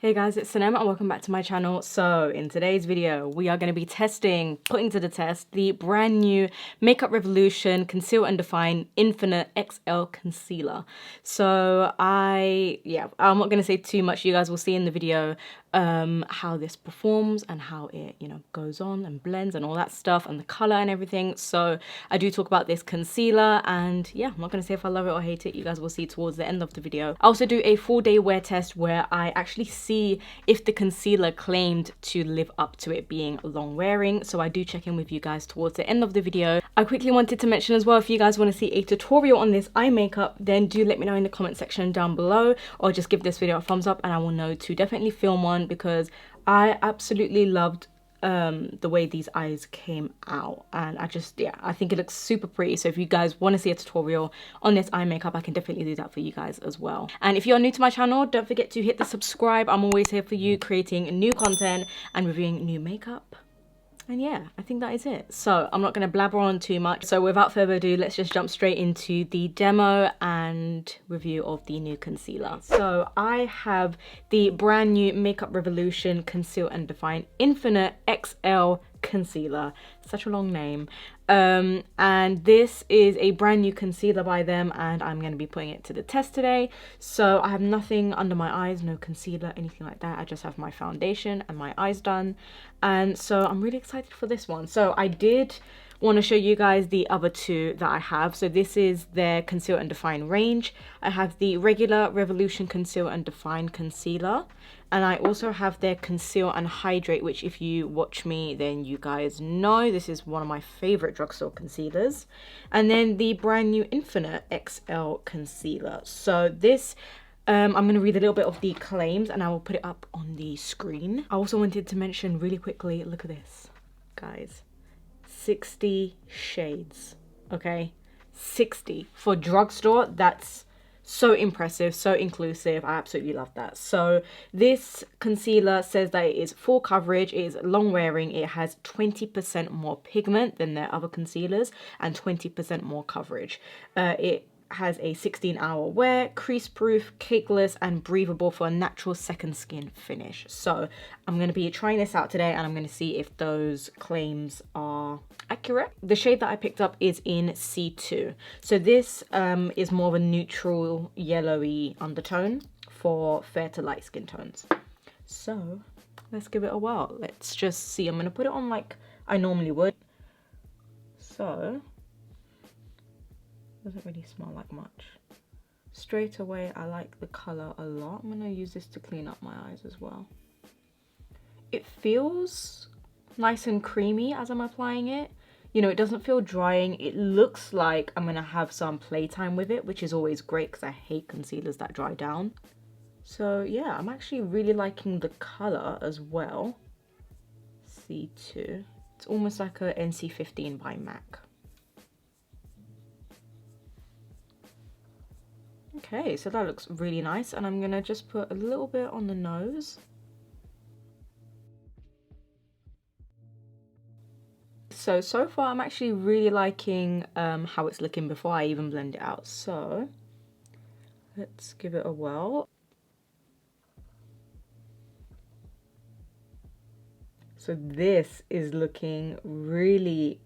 Hey guys, it's Sinem and welcome back to my channel. So in today's video, we are going to be putting to the test, the brand new Makeup Revolution Conceal and Define Infinite XL Concealer. So I'm not going to say too much. You guys will see in the video how this performs and how it, goes on and blends and all that stuff and the color and everything. So I do talk about this concealer and yeah, I'm not going to say if I love it or hate it. You guys will see towards the end of the video. I also do a 4-day wear test where I actually see if the concealer claimed to live up to it being long wearing. So I do check in with you guys towards the end of the video. I quickly wanted to mention as well, if you guys want to see a tutorial on this eye makeup, then do let me know in the comment section down below, or just give this video a thumbs up and I will know to definitely film one, because I absolutely loved the way these eyes came out, and I think it looks super pretty. So if you guys want to see a tutorial on this eye makeup, I can definitely do that for you guys as well. And if you're new to my channel, don't forget to hit the subscribe. I'm always here for you, creating new content and reviewing new makeup. And yeah, I think that is it. So I'm not going to blabber on too much. So without further ado, let's just jump straight into the demo and review of the new concealer. So I have the brand new Makeup Revolution Conceal and Define Infinite XL Concealer. Such a long name. And this is a brand new concealer by them, and I'm going to be putting it to the test today. So I have nothing under my eyes, no concealer, anything like that. I just have my foundation and my eyes done, and so I'm really excited for this one. So I did want to show you guys the other two that I have. So this is their Conceal and Define range. I have the regular Revolution Conceal and Define concealer, and I also have their Conceal and Hydrate, which if you watch me then you guys know this is one of my favorite drugstore concealers. And then the brand new Infinite XL concealer. So this I'm going to read a little bit of the claims and I will put it up on the screen. I also wanted to mention really quickly, look at this guys, 60 shades. Okay, 60 for drugstore. That's so impressive, so inclusive. I absolutely love that. So this concealer says that it is full coverage, it is long wearing, it has 20% more pigment than their other concealers and 20% more coverage. It has a 16-hour wear, crease proof, cakeless and breathable for a natural second skin finish. So I'm going to be trying this out today and I'm going to see if those claims are accurate. The shade that I picked up is in C2. So this is more of a neutral yellowy undertone for fair to light skin tones. So let's give it a whirl. Let's just see. I'm going to put it on like I normally would. So doesn't really smell like much. Straight away, I like the color a lot. I'm gonna use this to clean up my eyes as well. It feels nice and creamy as I'm applying it. It doesn't feel drying. It looks like I'm gonna have some playtime with it, which is always great because I hate concealers that dry down. So yeah, I'm actually really liking the color as well. C2. It's almost like a NC15 by MAC. Okay, so that looks really nice, and I'm gonna just put a little bit on the nose. So far I'm actually really liking how it's looking before I even blend it out. So let's give it a whirl. So this is looking really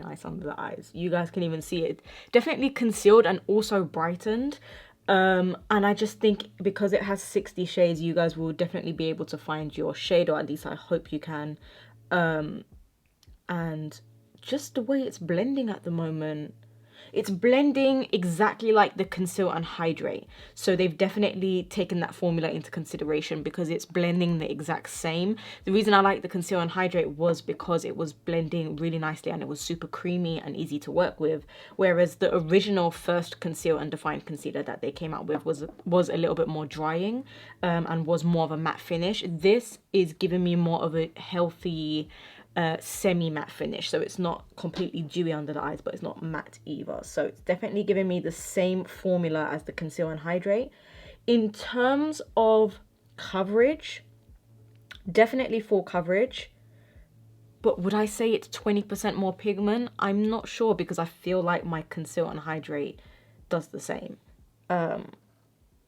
nice under the eyes. You guys can even see it definitely concealed and also brightened, and I just think because it has 60 shades, you guys will definitely be able to find your shade, or at least I hope you can. And just the way it's blending at the moment, it's blending exactly like the Conceal and Hydrate. So they've definitely taken that formula into consideration because it's blending the exact same. The reason I like the Conceal and Hydrate was because it was blending really nicely and it was super creamy and easy to work with. Whereas the original first Conceal and Define concealer that they came out with was a little bit more drying and was more of a matte finish. This is giving me more of a healthy semi-matte finish, so it's not completely dewy under the eyes, but it's not matte either. So it's definitely giving me the same formula as the Conceal and Hydrate. In terms of coverage, definitely full coverage, but would I say it's 20% more pigment? I'm not sure, because I feel like my Conceal and Hydrate does the same.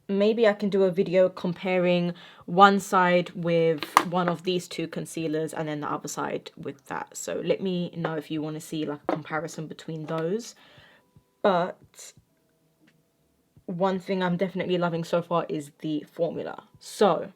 maybe I can do a video comparing one side with one of these two concealers and then the other side with that. So let me know if you want to see like a comparison between those. But one thing I'm definitely loving so far is the formula. So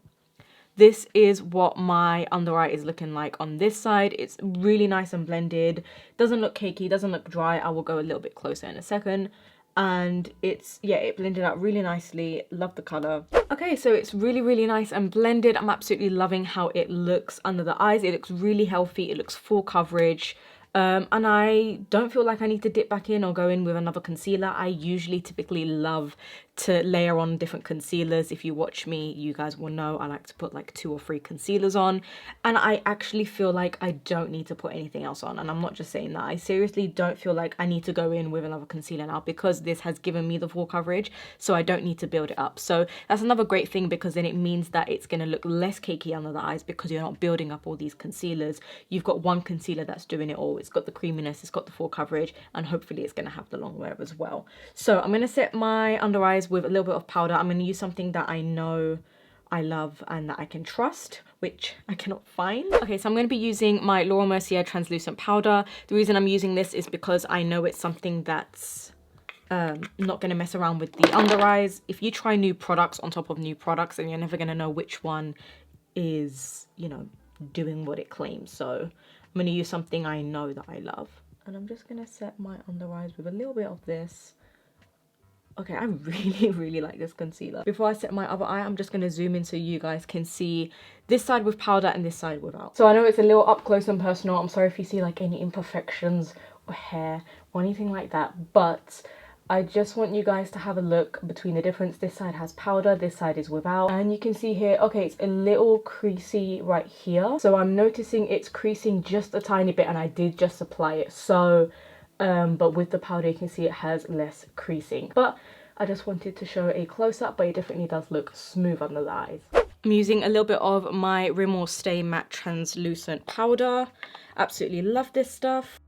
this is what my under eye is looking like on this side. It's really nice and blended. Doesn't look cakey, doesn't look dry. I will go a little bit closer in a second. And it's, yeah, it blended out really nicely. Love the color. Okay, so it's really, really nice and blended. I'm absolutely loving how it looks under the eyes. It looks really healthy. It looks full coverage. And I don't feel like I need to dip back in or go in with another concealer. I usually typically love to layer on different concealers. If you watch me, you guys will know I like to put like 2 or 3 concealers on, and I actually feel like I don't need to put anything else on. And I'm not just saying that. I seriously don't feel like I need to go in with another concealer now, because this has given me the full coverage, so I don't need to build it up. So that's another great thing, because then it means that it's going to look less cakey under the eyes, because you're not building up all these concealers. You've got one concealer that's doing it all. It's got the creaminess, it's got the full coverage, and hopefully it's going to have the long wear as well. So I'm going to set my under eyes with a little bit of powder. I'm going to use something that I know I love and that I can trust, which I cannot find. Okay, so I'm going to be using my Mercier translucent powder. The reason I'm using this is because I know it's something that's not going to mess around with the under eyes. If you try new products on top of new products, then you're never going to know which one is, you know, doing what it claims. So I'm going to use something I know that I love. And I'm just going to set my under eyes with a little bit of this. Okay, I really, really like this concealer. Before I set my other eye, I'm just going to zoom in so you guys can see this side with powder and this side without. So I know it's a little up close and personal. I'm sorry if you see like any imperfections or hair or anything like that. But I just want you guys to have a look between the difference. This side has powder, this side is without. And you can see here, okay, it's a little creasy right here. So I'm noticing it's creasing just a tiny bit, and I did just apply it. So but with the powder you can see it has less creasing. But I just wanted to show a close-up, but it definitely does look smooth under the eyes. I'm using a little bit of my Rimmel Stay Matte Translucent Powder. Absolutely love this stuff.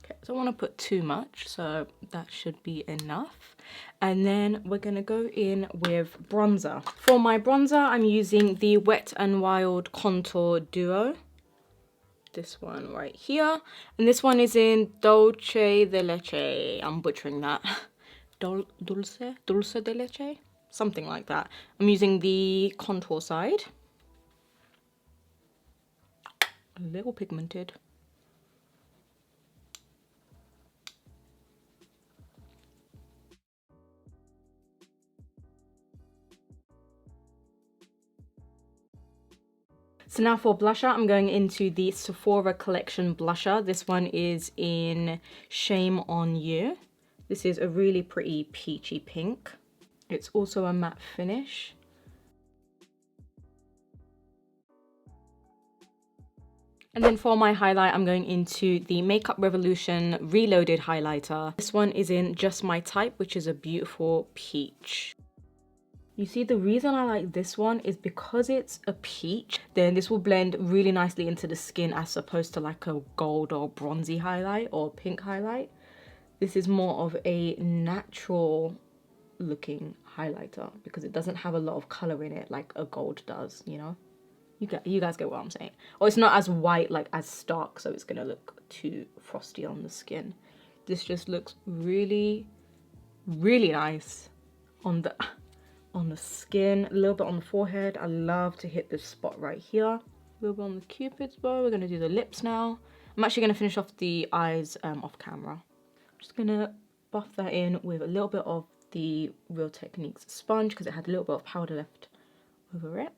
Okay, so I don't want to put too much, so that should be enough. And then we're going to go in with bronzer. For my bronzer, I'm using the Wet n Wild Contour Duo. This one right here. And this one is in Dulce de Leche. I'm butchering that. Dulce de Leche? Something like that. I'm using the contour side. A little pigmented. So now for blusher, I'm going into the Sephora Collection blusher. This one is in Shame on You. This is a really pretty peachy pink. It's also a matte finish. And then for my highlight, I'm going into the Makeup Revolution Reloaded highlighter. This one is in Just My Type, which is a beautiful peach. You see, the reason I like this one is because it's a peach, then this will blend really nicely into the skin as opposed to like a gold or bronzy highlight or pink highlight. This is more of a natural looking highlighter because it doesn't have a lot of color in it like a gold does, you know? You guys get what I'm saying. Or it's not as white, like as stark, so it's gonna look too frosty on the skin. This just looks really, really nice on the skin, a little bit on the forehead. I love to hit this spot right here. A little bit on the cupid's bow. We're gonna do the lips now. I'm actually gonna finish off the eyes off camera. Just gonna buff that in with a little bit of the Real Techniques sponge because it had a little bit of powder left over it.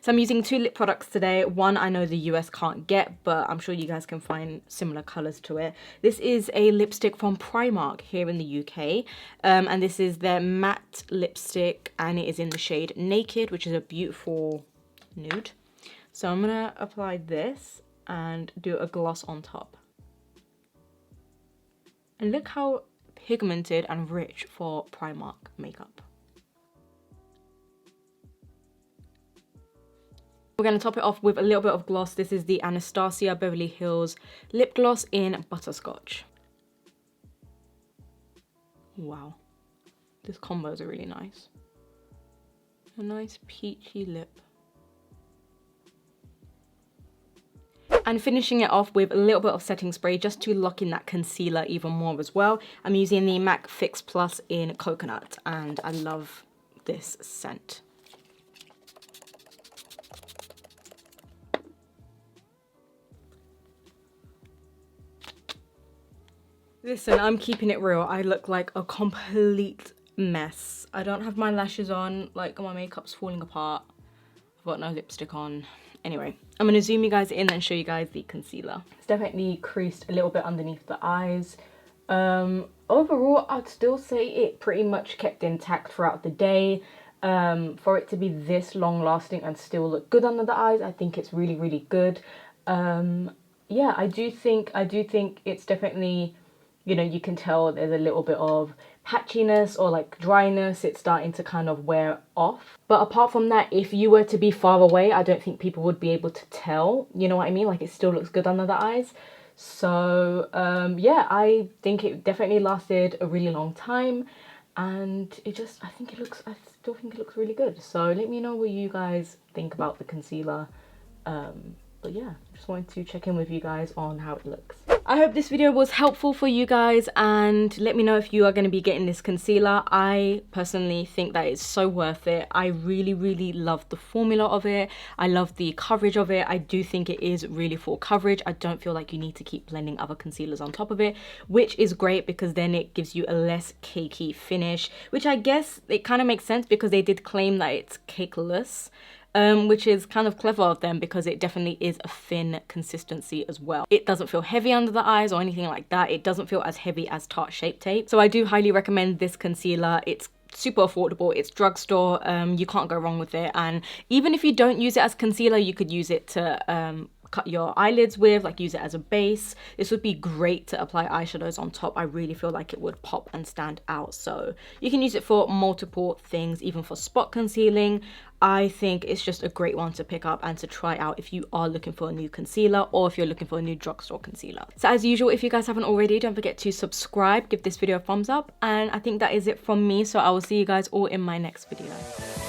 So I'm using 2 lip products today. One I know the US can't get, but I'm sure you guys can find similar colors to it. This is a lipstick from Primark here in the UK. And this is their matte lipstick, and it is in the shade Naked, which is a beautiful nude. So I'm gonna apply this and do a gloss on top. And look how pigmented and rich for Primark makeup. We're going to top it off with a little bit of gloss. This is the Anastasia Beverly Hills lip gloss in Butterscotch. Wow, this combos are really nice. A nice peachy lip. And finishing it off with a little bit of setting spray just to lock in that concealer even more as well. I'm using the MAC Fix Plus in Coconut, and I love this scent. Listen, I'm keeping it real. I look like a complete mess. I don't have my lashes on, like my makeup's falling apart. I've got no lipstick on. Anyway, I'm gonna zoom you guys in and show you guys the concealer. It's definitely creased a little bit underneath the eyes. Overall, I'd still say it pretty much kept intact throughout the day. For it to be this long lasting and still look good under the eyes, I think it's really, really good. Yeah, I do think it's definitely, you know, you can tell there's a little bit of patchiness or like dryness. It's starting to kind of wear off. But apart from that, if you were to be far away, I don't think people would be able to tell. You know what I mean? Like, it still looks good under the eyes. So yeah, I think it definitely lasted a really long time. And it just, I still think it looks really good. So let me know what you guys think about the concealer. But yeah, just wanted to check in with you guys on how it looks. I hope this video was helpful for you guys, and let me know if you are going to be getting this concealer. I personally think that it's so worth it. I really, really love the formula of it. I love the coverage of it. I do think it is really full coverage. I don't feel like you need to keep blending other concealers on top of it, which is great because then it gives you a less cakey finish, which I guess it kind of makes sense because they did claim that it's cakeless. Which is kind of clever of them because it definitely is a thin consistency as well. It doesn't feel heavy under the eyes or anything like that. It doesn't feel as heavy as Tarte Shape Tape. So I do highly recommend this concealer. It's super affordable. It's drugstore. You can't go wrong with it. And even if you don't use it as concealer, you could use it to cut your eyelids with, like use it as a base. This would be great to apply eyeshadows on top. I really feel like it would pop and stand out. So you can use it for multiple things, even for spot concealing. I think it's just a great one to pick up and to try out if you are looking for a new concealer or if you're looking for a new drugstore concealer. So as usual, if you guys haven't already, don't forget to subscribe, give this video a thumbs up, and I think that is it from me. So I will see you guys all in my next video.